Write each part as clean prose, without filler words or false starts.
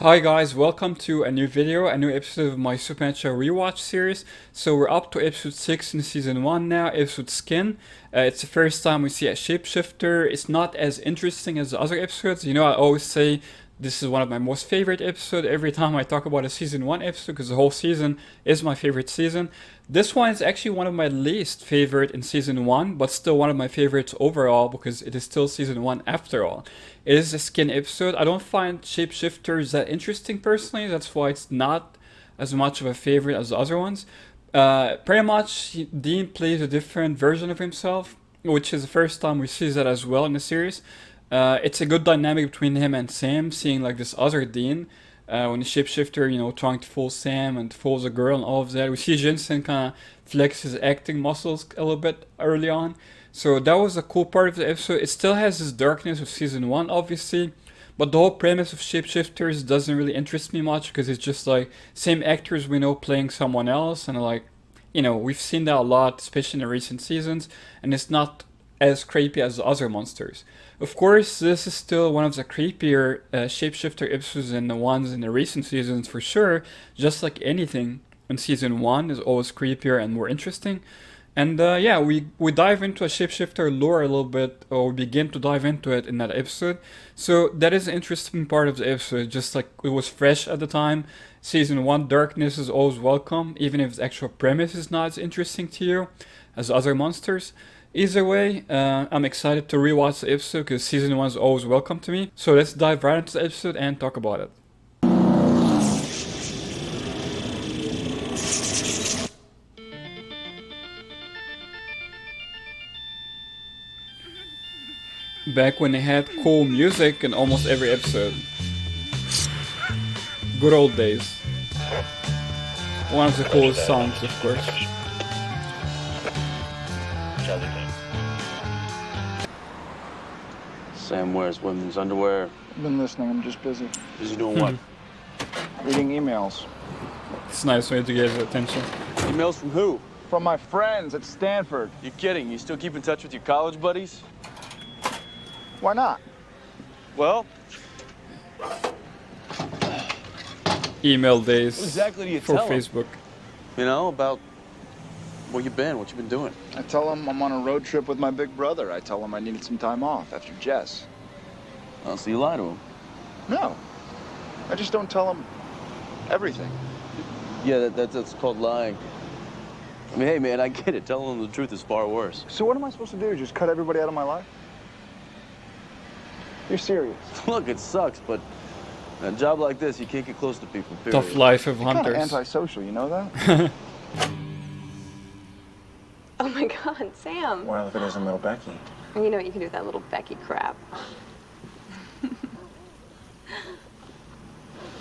Hi guys, welcome to a new video, a new episode of my Supernatural Rewatch series. So we're up to episode 6 in season 1 now, episode Skin. It's the first time we see a shapeshifter. It's not as interesting as the other episodes. You know, I always say this is one of my most favorite episodes every time I talk about a season 1 episode because the whole season is my favorite season. This one is actually one of my least favorite in season 1, but still one of my favorites overall because it is still season 1 after all. It is a Skin episode. I don't find shapeshifters that interesting personally. That's why it's not as much of a favorite as the other ones. Pretty much Dean plays a different version of himself, which is the first time we see that as well in the series. It's a good dynamic between him and Sam, seeing like this other Dean. When the shapeshifter, you know, trying to fool Sam and fools a girl and all of that. We see Jensen kind of flex his acting muscles a little bit early on. So that was a cool part of the episode. It still has this darkness of season 1, obviously. But the whole premise of shapeshifters doesn't really interest me much because it's just like same actors we know playing someone else. And like, you know, we've seen that a lot, especially in the recent seasons. And it's not as creepy as the other monsters. Of course, this is still one of the creepier shapeshifter episodes than the ones in the recent seasons for sure. Just like anything in season 1 is always creepier and more interesting. And yeah, we dive into a shapeshifter lore a little bit, or we begin to dive into it in that episode. So that is an interesting part of the episode, just like it was fresh at the time. Season 1 darkness is always welcome, even if the actual premise is not as interesting to you as other monsters. Either way, I'm excited to rewatch the episode because season 1 is always welcome to me. So let's dive right into the episode and talk about it. Back when they had cool music in almost every episode. Good old days. One of the coolest songs, of course. Sam wears women's underwear. I've been listening, I'm just busy. Busy doing what? Reading emails. It's a nice way to get his attention. Emails from who? From my friends at Stanford. You kidding? You still keep in touch with your college buddies? Why not? Well, Email days what exactly do you for tell them? Facebook. You know, about where you've been, what you've been doing. I tell them I'm on a road trip with my big brother. I tell them I needed some time off after Jess. Oh, so you lie to him? No. I just don't tell them everything. Yeah, that's called lying. I mean, hey, man, I get it. Telling them the truth is far worse. So what am I supposed to do? Just cut everybody out of my life? You're serious? Look, it sucks, but a job like this, you can't get close to people, period. Tough life of You're kind of hunters. antisocial, you know that? Oh my God, Sam. Well, if it isn't little Becky. You know what you can do with that little Becky crap.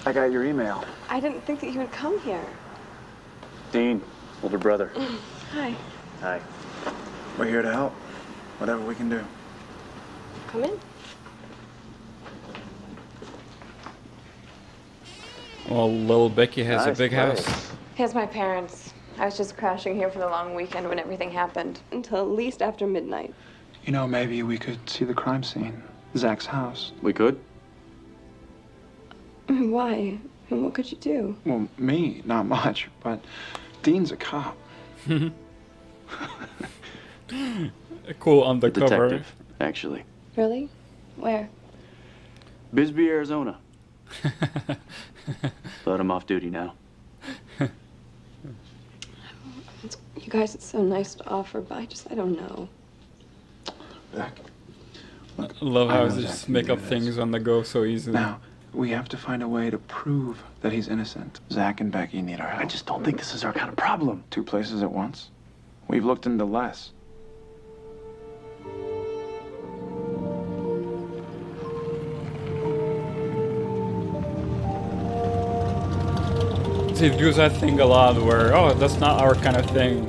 I got your email. I didn't think that you would come here. Dean, older brother. Hi. Hi. We're here to help. Whatever we can do. Come in. Well, little Becky has a Nice big place. house. Here's my parents. I was just crashing here for the long weekend when everything happened. Until at least after midnight. You know, maybe we could see the crime scene. Zach's house. We could? Why? And what could you do? Well, me, not much, but Dean's a cop. A cool A undercover. detective, actually. Really? Where? Bisbee, Arizona. But I'm off duty now. You guys, it's so nice to offer, but I don't know. Beck. Look, I love I how know they Zach just can make do up this. things on the go so easily. Now, we have to find a way to prove that he's innocent. Zach and Becky need our help. I just don't think this is our kind of problem. Two places at once? We've looked into less. They do that thing a lot where, oh, that's not our kind of thing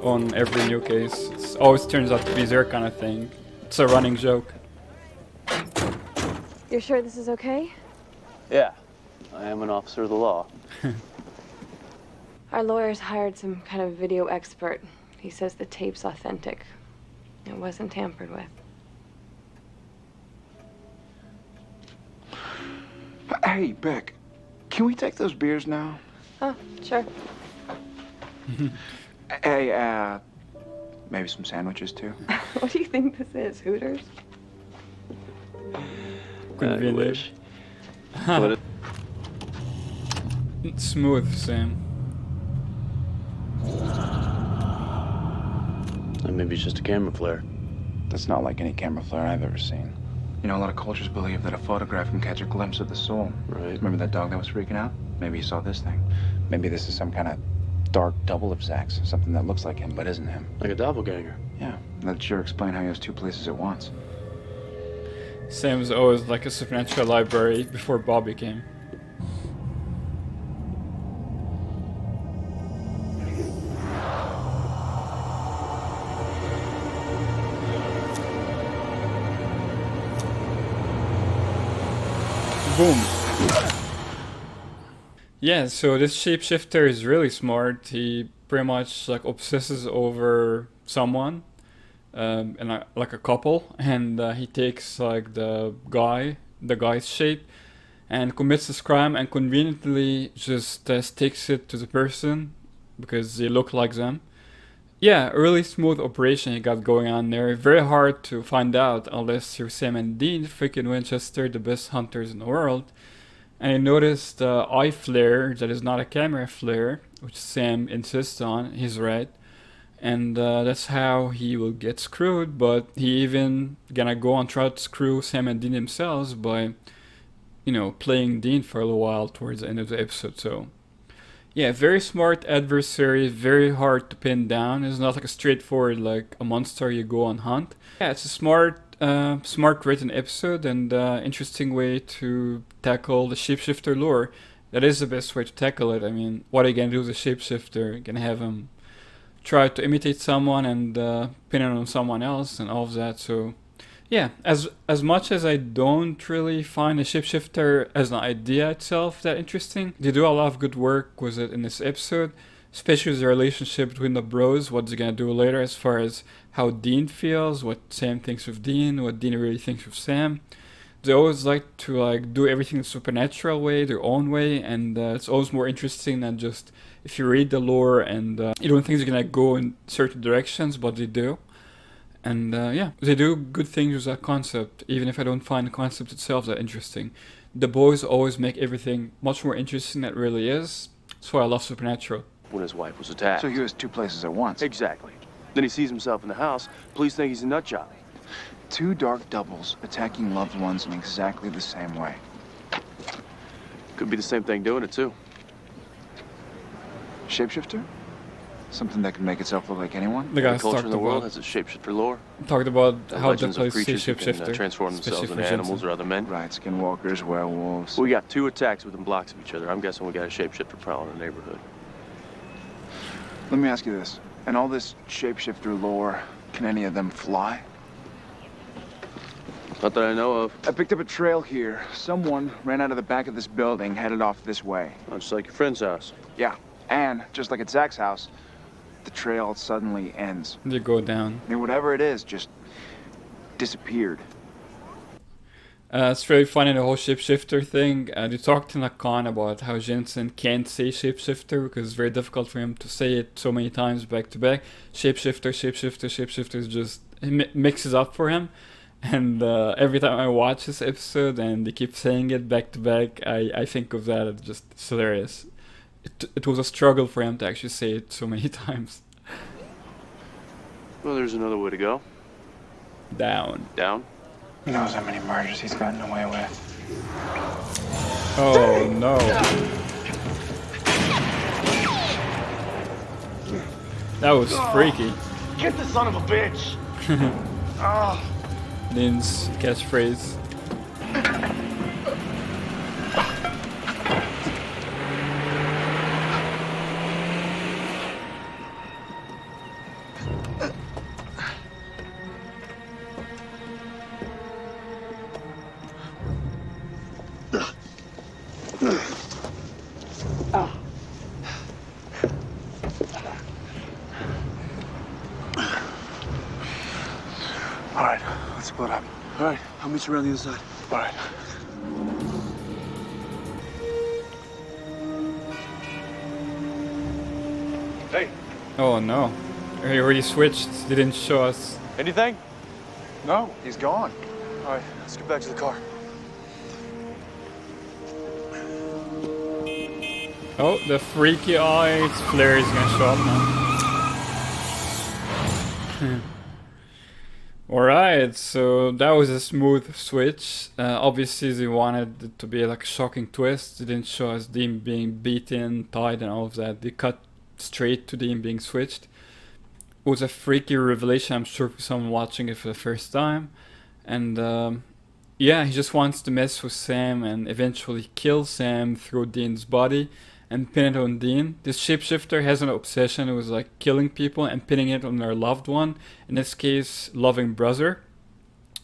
on every new case. It always turns out to be their kind of thing. It's a running joke. You're sure this is okay? Yeah, I am an officer of the law. Our lawyers hired some kind of video expert. He says the tape's authentic. It wasn't tampered with. Hey, Beck, Can we take those beers now? Oh, sure. Hey, maybe some sandwiches too? What do you think this is, Hooters? Couldn't be there. Smooth, Sam. Maybe it's just a camera flare. That's not like any camera flare I've ever seen. You know, a lot of cultures believe that a photograph can catch a glimpse of the soul. Right. Remember that dog that was freaking out? Maybe he saw this thing. Maybe this is some kind of dark double of Zach's. Something that looks like him but isn't him. Like a doppelganger. Yeah, that'd sure explain how he has two places at once. Sam's always like a supernatural library before Bobby came. Boom. Yeah, so this shapeshifter is really smart. He pretty much like obsesses over someone, and like a couple, and he takes like the guy's shape, and commits this crime, and conveniently just sticks it to the person because they look like them. Yeah, a really smooth operation you got going on there. Very hard to find out unless you're Sam and Dean, freaking Winchester, the best hunters in the world. And you notice the eye flare that is not a camera flare, which Sam insists on. He's right. And that's how he will get screwed, but he even gonna go and try to screw Sam and Dean themselves by, you know, playing Dean for a little while towards the end of the episode, so... Yeah, very smart adversary, very hard to pin down. It's not like a straightforward, like a monster you go on hunt. Yeah, it's a smart written episode and interesting way to tackle the shapeshifter lore. That is the best way to tackle it. I mean, what are you gonna do with a shapeshifter? You're gonna have him try to imitate someone and pin it on someone else and all of that, so... Yeah, as much as I don't really find a shapeshifter as an idea itself that interesting, they do a lot of good work with it in this episode, especially with the relationship between the bros, what they're gonna do later as far as how Dean feels, what Sam thinks of Dean, what Dean really thinks of Sam. They always like to like do everything the supernatural way, their own way, and it's always more interesting than just if you read the lore and you don't think they're gonna go in certain directions, but they do. And yeah, they do good things with that concept, even if I don't find the concept itself that interesting. The boys always make everything much more interesting than it really is. That's why I love Supernatural. When his wife was attacked. So he was two places at once. Exactly. Then he sees himself in the house. Police think he's a nut job. Two dark doubles attacking loved ones in exactly the same way. Could be the same thing doing it, too. Shapeshifter? Something that can make itself look like anyone? The Every guys culture talked in the world about has a shapeshifter lore. how the Legends of place sees creatures who can shapeshifter, transform especially themselves for into animals Jensen. or other men. Right, skinwalkers, werewolves. We got 2 attacks within blocks of each other. I'm guessing we got a shapeshifter prowling in the neighborhood. Let me ask you this. In all this shapeshifter lore, can any of them fly? Not that I know of. I picked up a trail here. Someone ran out of the back of this building, headed off this way. Oh, just like your friend's house. Yeah, and just like at Zach's house, the trail suddenly ends. They go down. I mean, whatever it is, just disappeared. It's really funny, the whole shapeshifter thing. They talked in a con about how Jensen can't say shapeshifter because it's very difficult for him to say it so many times back to back. Shapeshifter, shapeshifter, shapeshifter is just mixes up for him. And every time I watch this episode and they keep saying it back to back, I think of that. It's hilarious. It was a struggle for him to actually say it so many times. Well, there's another way to go. Down. Down? Who knows how many murders he's gotten away with? Oh no. That was freaky. Get the son of a bitch! Dean's catchphrase. All right, let's split up. All right, I'll meet you around the other side. All right. Hey. Oh no. He already switched. They didn't show us. Anything? No, he's gone. All right, let's get back to the car. Oh, the freaky eyes flare is gonna show up now. Alright, so that was a smooth switch. Obviously they wanted it to be like a shocking twist. They didn't show us Dean being beaten, tied and all of that. They cut straight to Dean being switched. It was a freaky revelation, I'm sure, for someone watching it for the first time. And yeah, he just wants to mess with Sam and eventually kill Sam through Dean's body and pin it on Dean. This shapeshifter has an obsession with like killing people and pinning it on their loved one, in this case, loving brother.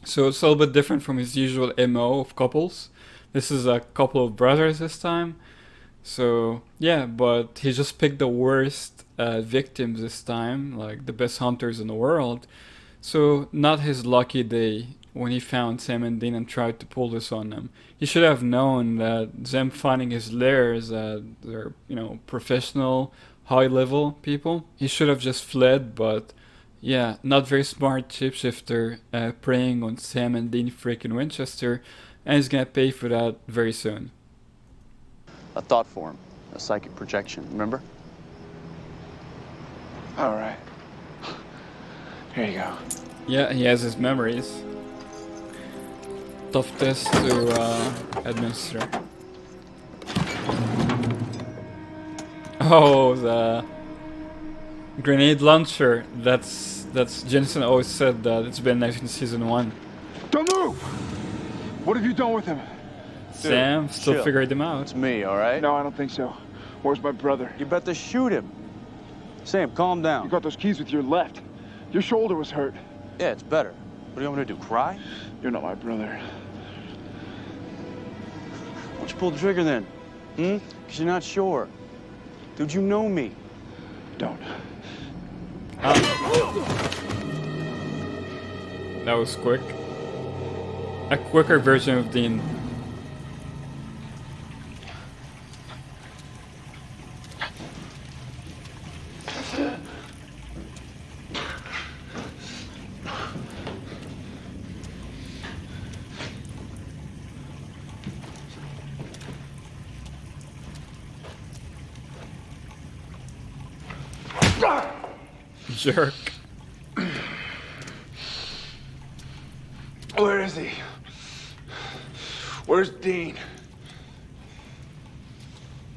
So it's a little bit different from his usual MO of couples. This is a couple of brothers this time. So yeah, but he just picked the worst victims this time, like the best hunters in the world. So not his lucky day when he found Sam and Dean and tried to pull this on them. He should have known that them finding his lair is they're, you know, professional, high-level people. He should have just fled, but yeah, not very smart shapeshifter preying on Sam and Dean freaking Winchester, and he's gonna pay for that very soon. A thought form, a psychic projection, remember? All right. Here you go. Yeah, he has his memories. Tough test to administer. Oh, the grenade launcher. That's Jensen always said that it's been nice in season 1. Don't move! What have you done with him? Sam still chill. figured him out. It's me, all right? No, I don't think so. Where's my brother? You better shoot him. Sam, calm You down. got those keys with your left. Your shoulder was hurt. Yeah, it's better. What do you want me to do, cry? You're not my brother. Why don't you pull the trigger then? Because you're not sure. Dude, you know me. Don't. That was quick. A quicker version of Dean. Jerk. Where is he? Where's Dean?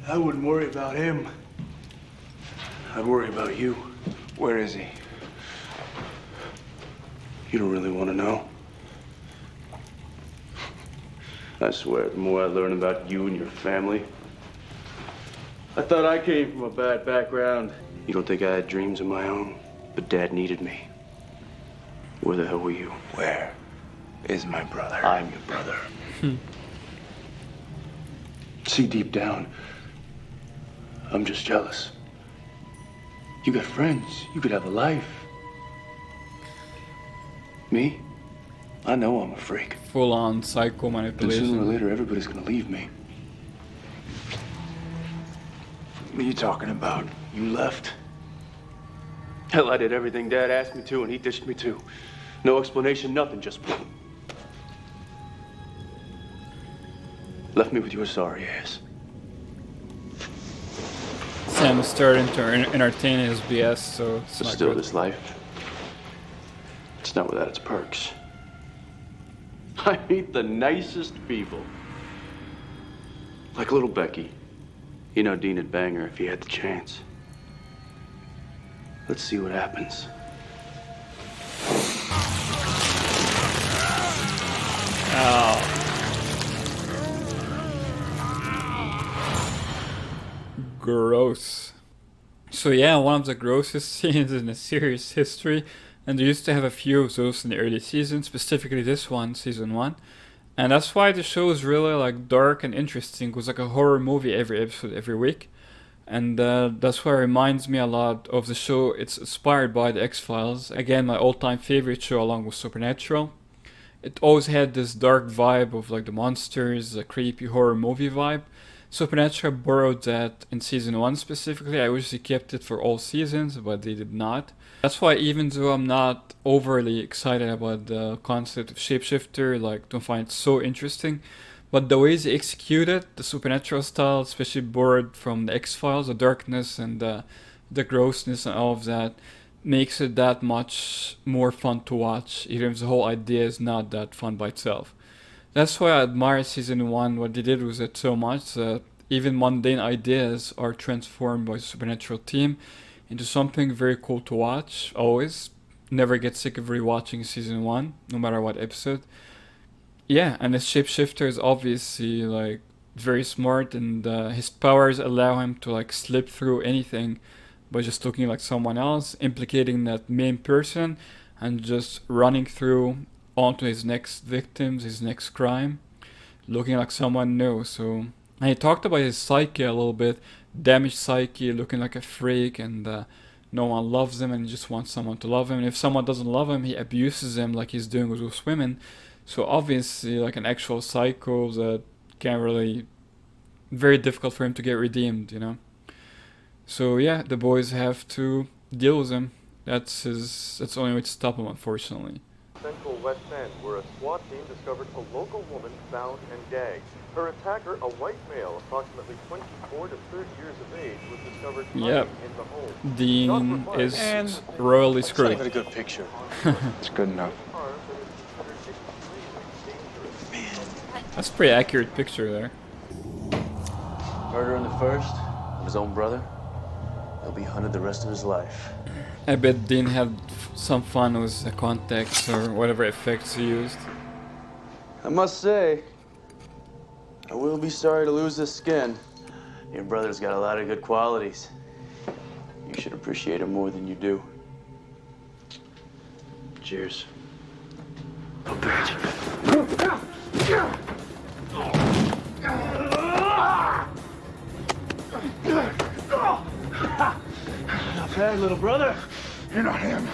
I wouldn't worry about him. I'd worry about you. Where is he? You don't really want to know. I swear, the more I learn about you and your family, I thought I came from a bad background. You don't think I had dreams of my own? But Dad needed me. Where the hell were you? Where is my brother? I'm your brother. See, deep down, I'm just jealous. You got friends. You could have a life. Me? I know I'm a freak. Full-on psycho And manipulation. sooner or later, everybody's gonna leave me. What are you talking about? You left. Hell, I did everything Dad asked me to, and he ditched me too. No explanation, nothing, just left me with your sorry ass. Sam is starting to entertain his BS, so it's But not still, good. this life, it's not without its perks. I meet the nicest people. Like little Becky. You know Dean would bang her if he had the chance. Let's see what happens. Gross. So yeah, one of the grossest scenes in the series history, and they used to have a few of those in the early seasons, specifically this one, season 1. And that's why the show is really like dark and interesting. It was like a horror movie every episode, every week. And that's why it reminds me a lot of the show. It's inspired by the X-Files. Again, my all-time favorite show along with Supernatural. It always had this dark vibe of like the monsters, a creepy horror movie vibe. Supernatural borrowed that in season 1 specifically. I wish they kept it for all seasons, but they did not. That's why even though I'm not overly excited about the concept of shapeshifter, like don't find it so interesting, but the ways they execute it, the supernatural style, especially borrowed from the X-Files, the darkness and the grossness and all of that, makes it that much more fun to watch, even if the whole idea is not that fun by itself. That's why I admire season 1, what they did with it so much, that even mundane ideas are transformed by the supernatural team into something very cool to watch, always. Never get sick of rewatching season 1, no matter what episode. Yeah, and the shapeshifter is obviously like very smart, and his powers allow him to like slip through anything by just looking like someone else, implicating that main person, and just running through onto his next victims, his next crime, looking like someone new. So, and he talked about his psyche a little bit, damaged psyche, looking like a freak, and no one loves him and he just wants someone to love him. And if someone doesn't love him, he abuses them like he's doing with those women. So obviously like an actual psycho that can't really, very difficult for him to get redeemed, you know. So yeah, the boys have to deal with him. That's the only way to stop him, unfortunately. Central West End, where a SWAT team discovered a local woman found and gagged. Her attacker, a white male, approximately 24 to 30 years of age, was discovered Yep. in the home. Dean is royally screwed. Not even a good picture. It's good enough. That's a pretty accurate picture there. Murder in the first of his own brother. He'll be hunted the rest of his life. I bet Dean had some fun with the context or whatever effects he used. I must say, I will be sorry to lose this skin. Your brother's got a lot of good qualities. You should appreciate him more than you do. Cheers. Not bad, little brother. You're not him.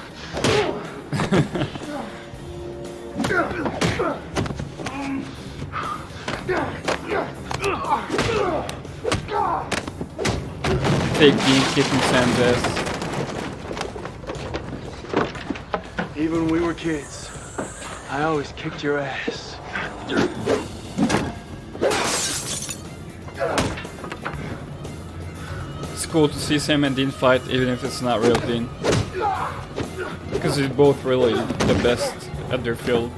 Fake Dean kicking Sam's ass. Even when we were kids, I always kicked your ass. It's cool to see Sam and Dean fight, even if it's not real Dean. Because they're both really the best at their field.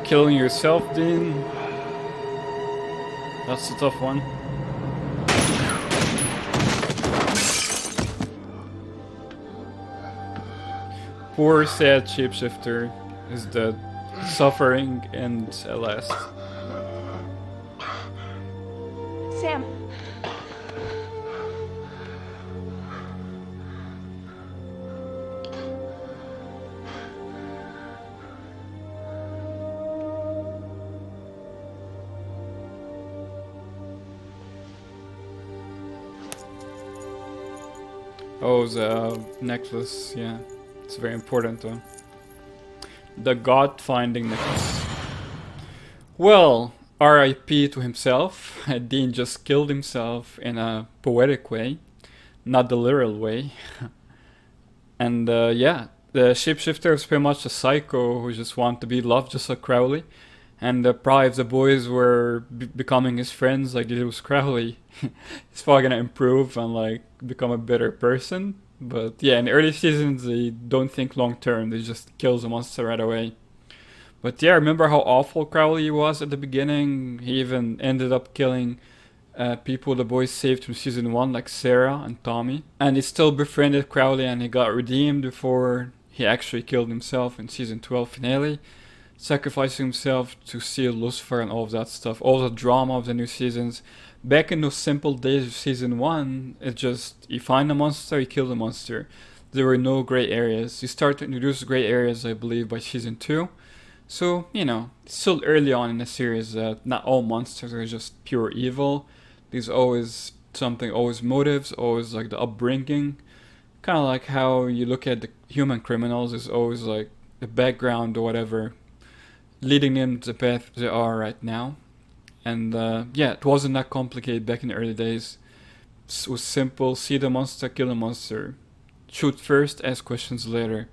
Killing yourself, Dean? That's a tough one. Poor sad shapeshifter is dead. Suffering ends at last. Sam. Oh, the necklace, yeah. It's very important though. The God-finding necklace. Well, R.I.P. to himself. Dean just killed himself in a poetic way, not the literal way. And yeah, the shapeshifter is pretty much a psycho who just wants to be loved just like Crowley. And probably if the boys were becoming his friends like they did with Crowley, he's probably gonna improve and like become a better person. But yeah, in the early seasons they don't think long term, they just kill the monster right away. But yeah, remember how awful Crowley was at the beginning? He even ended up killing people the boys saved from season 1, like Sarah and Tommy. And he still befriended Crowley and he got redeemed before he actually killed himself in season 12 finale. Sacrificing himself to seal Lucifer and all of that stuff. All the drama of the new seasons back in those simple days of season 1, it just, you find a monster, you kill the monster. There were no gray areas. You start to introduce gray areas, I believe, by season 2. So, you know, it's still early on in the series that not all monsters are just pure evil. There's always something, always motives, always like the upbringing. Kind of like how you look at the human criminals, there's always like the background or whatever leading them to the path they are right now. And yeah, it wasn't that complicated back in the early days. It was simple, see the monster, kill the monster. Shoot first, ask questions later.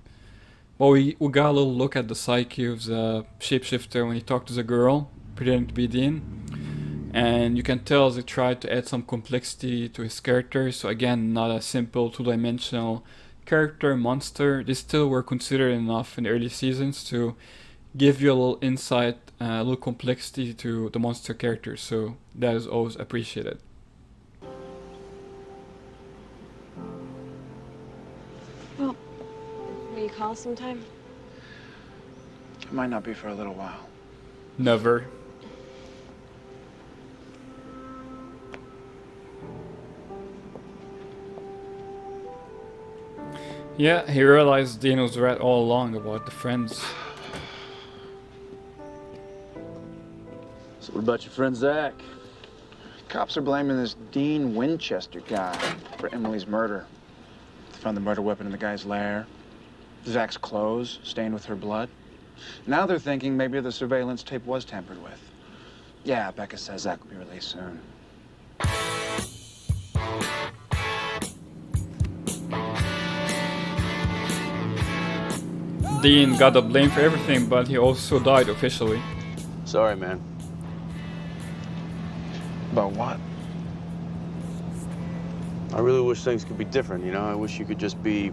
Well, we got a little look at the psyche of the shapeshifter when he talked to the girl, pretending to be Dean. And you can tell they tried to add some complexity to his character. So again, not a simple two-dimensional character, monster. They still were considered enough in the early seasons to give you a little insight, a little complexity to the monster character. So that is always appreciated. Well, will you call sometime? It might not be for a little while. Never. Yeah, he realized Dean was right all along about the friends. So what about your friend Zach? Cops are blaming this Dean Winchester guy for Emily's murder. They found the murder weapon in the guy's lair. Zach's clothes stained with her blood. Now they're thinking maybe the surveillance tape was tampered with. Yeah, Becca says Zach will be released soon. Dean got the blame for everything, but he also died officially. Sorry, man. About what? I really wish things could be different, you know? I wish you could just be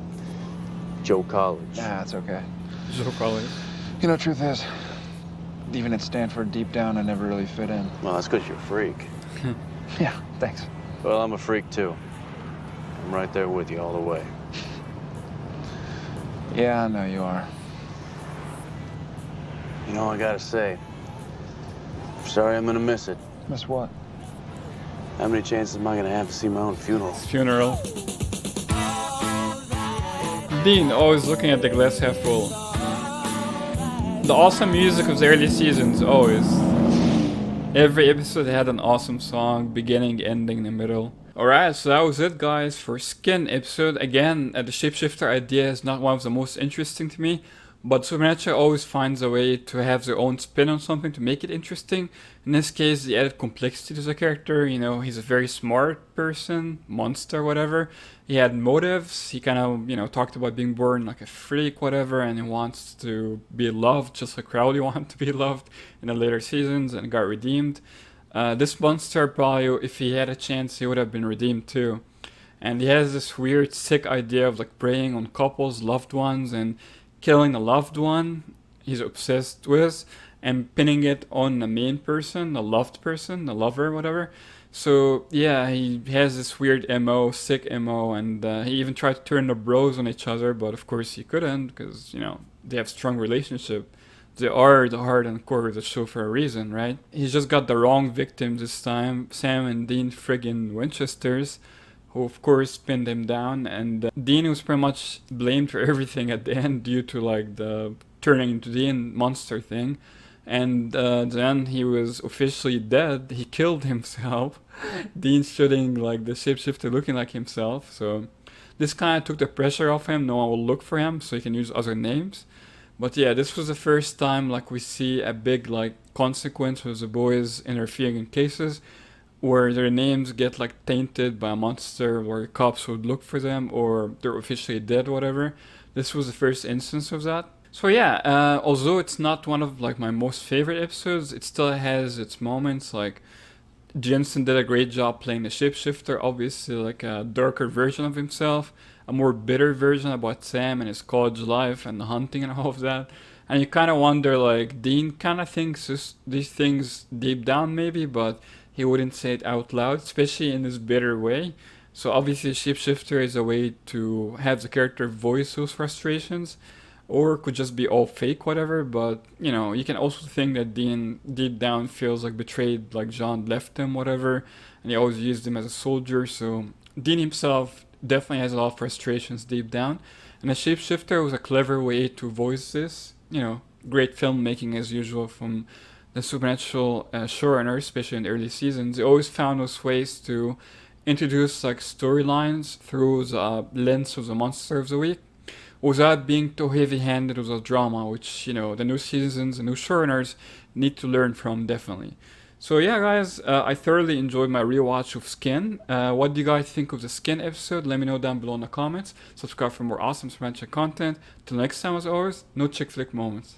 Joe College. Yeah, it's okay. So probably. You know, truth is, even at Stanford, deep down, I never really fit in. Well, that's because you're a freak. Yeah, thanks. Well, I'm a freak, too. I'm right there with you all the way. Yeah, I know you are. You know, I gotta say, I'm sorry I'm gonna miss it. Miss what? How many chances am I gonna have to see my own funeral? Funeral. Dean always looking at the glass half full. The awesome music of the early seasons, always. Every episode had an awesome song, beginning, ending, in the middle. Alright, so that was it, guys, for Skin episode. Again, the shapeshifter idea is not one of the most interesting to me, but Supernatural always finds a way to have their own spin on something to make it interesting. In this case, they added complexity to the character. You know, he's a very smart person, monster, whatever. He had motives. He kind of, you know, talked about being born like a freak, whatever, and he wants to be loved just like Crowley wanted to be loved in the later seasons and got redeemed. This monster probably, if he had a chance, he would have been redeemed too. And he has this weird, sick idea of like preying on couples, loved ones, and killing a loved one he's obsessed with and pinning it on the main person, the loved person, the lover, whatever. So yeah, he has this weird MO, sick MO, and he even tried to turn the bros on each other, but of course he couldn't because, you know, they have strong relationship. They are the heart and core of the show for a reason, right? He's just got the wrong victims this time, Sam and Dean friggin' Winchesters, who of course pinned him down, and Dean was pretty much blamed for everything at the end due to like the turning into Dean monster thing. And then he was officially dead. He killed himself. Dean shooting like the shapeshifter looking like himself. So this kind of took the pressure off him. No one will look for him, so he can use other names. But yeah, this was the first time like we see a big like consequence with the boys interfering in cases where their names get like tainted by a monster, where cops would look for them, or they're officially dead, whatever. This was the first instance of that. So yeah, although it's not one of like my most favorite episodes, it still has its moments. Like Jensen did a great job playing the shapeshifter, obviously like a darker version of himself, a more bitter version about Sam and his college life and the hunting and all of that. And you kind of wonder, like, Dean kind of thinks these things deep down maybe, but he wouldn't say it out loud, especially in this bitter way. So obviously shapeshifter is a way to have the character voice those frustrations, or it could just be all fake, whatever. But, you know, you can also think that Dean deep down feels like betrayed, like John left him, whatever. and he always used him as a soldier. So Dean himself definitely has a lot of frustrations deep down, and the shapeshifter was a clever way to voice this. You know, great filmmaking as usual from the Supernatural showrunners, especially in the early seasons. They always found those ways to introduce like storylines through the lens of the monster of the week, without being too heavy-handed with the drama, which, you know, the new seasons, the new showrunners need to learn from, definitely. So yeah, guys, I thoroughly enjoyed my rewatch of Skin. What do you guys think of the Skin episode? Let me know down below in the comments. Subscribe for more awesome Supernatural content. Till next time, as always, no chick flick moments.